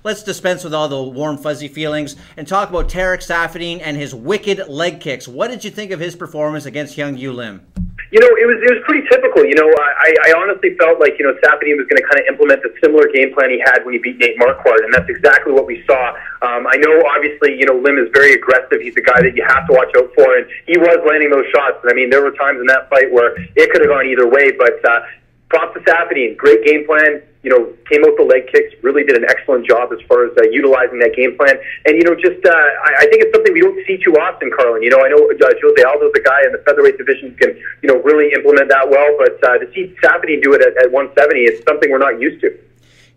let's dispense with all the warm, fuzzy feelings and talk about Tarec Saffiedine and his wicked leg kicks. What did you think of his performance against Hyun Gyu Lim? You know, it was pretty typical. You know, I honestly felt like, you know, Saffiedine was going to kind of implement the similar game plan he had when he beat Nate Marquardt, and that's exactly what we saw. I know, obviously, you know, Lim is very aggressive. He's a guy that you have to watch out for, and he was landing those shots. And I mean, there were times in that fight where it could have gone either way, but props to Saffiedine. Great game plan. You know, came out the leg kicks, really did an excellent job as far as utilizing that game plan. And, you know, just I think it's something we don't see too often, Carlin. You know, I know Jose Aldo's the guy in the featherweight division can, you know, really implement that well. But to see Saffiedine do it at 170, it's something we're not used to.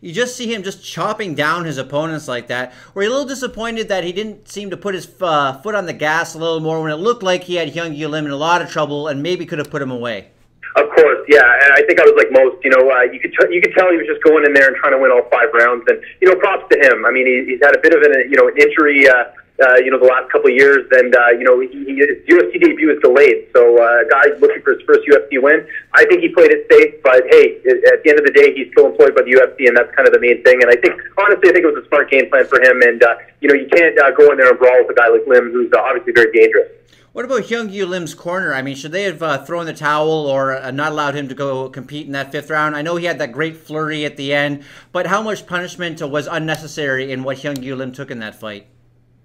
You just see him just chopping down his opponents like that. Were you a little disappointed that he didn't seem to put his foot on the gas a little more when it looked like he had Hyun Gyu Lim in a lot of trouble and maybe could have put him away? Of course, yeah, and I think I was like most. You know, you could tell he was just going in there and trying to win all 5 rounds, and you know, props to him. I mean, he's had a bit of an an injury, you know, the last couple of years, and you know, his UFC debut is delayed. So, a guy looking for his first UFC win, I think he played it safe. But hey, at the end of the day, he's still employed by the UFC, and that's kind of the main thing. And I think, honestly, I think it was a smart game plan for him. And you know, you can't go in there and brawl with a guy like Lim, who's obviously very dangerous. What about Hyun Gyu Lim's corner? I mean, should they have thrown the towel or not allowed him to go compete in that 5th round? I know he had that great flurry at the end, but how much punishment was unnecessary in what Hyun Gyu Lim took in that fight?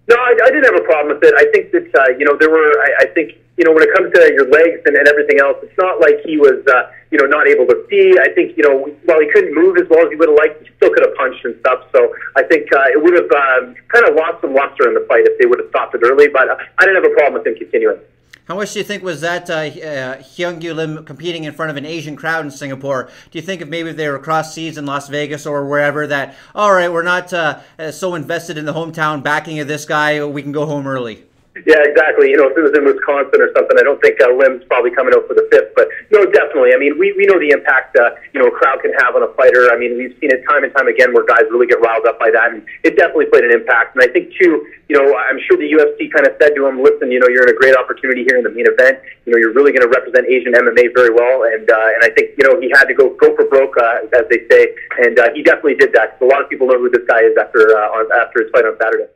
No, I didn't have a problem with it. I think that, you know, there were, I think, you know, when it comes to your legs and everything else, it's not like he was, you know, not able to see. I think, you know, while he couldn't move as well as he would have liked, he still could have punched and stuff. So I think it would have kind of lost some luster in the fight if they would have stopped it early. But I didn't have a problem with him continuing. How much do you think was that Hyun Gyu Lim competing in front of an Asian crowd in Singapore? Do you think if maybe they were across seas in Las Vegas or wherever that, all right, we're not so invested in the hometown backing of this guy, we can go home early? Yeah, exactly. You know, if it was in Wisconsin or something, I don't think Lim's probably coming out for the 5th. But, no, definitely. I mean, we know the impact, you know, a crowd can have on a fighter. I mean, we've seen it time and time again where guys really get riled up by that. And it definitely played an impact. And I think, too, you know, I'm sure the UFC kind of said to him, listen, you know, you're in a great opportunity here in the main event. You know, you're really going to represent Asian MMA very well. And I think, you know, he had to go for broke, as they say. And he definitely did that. A lot of people know who this guy is after his fight on Saturday.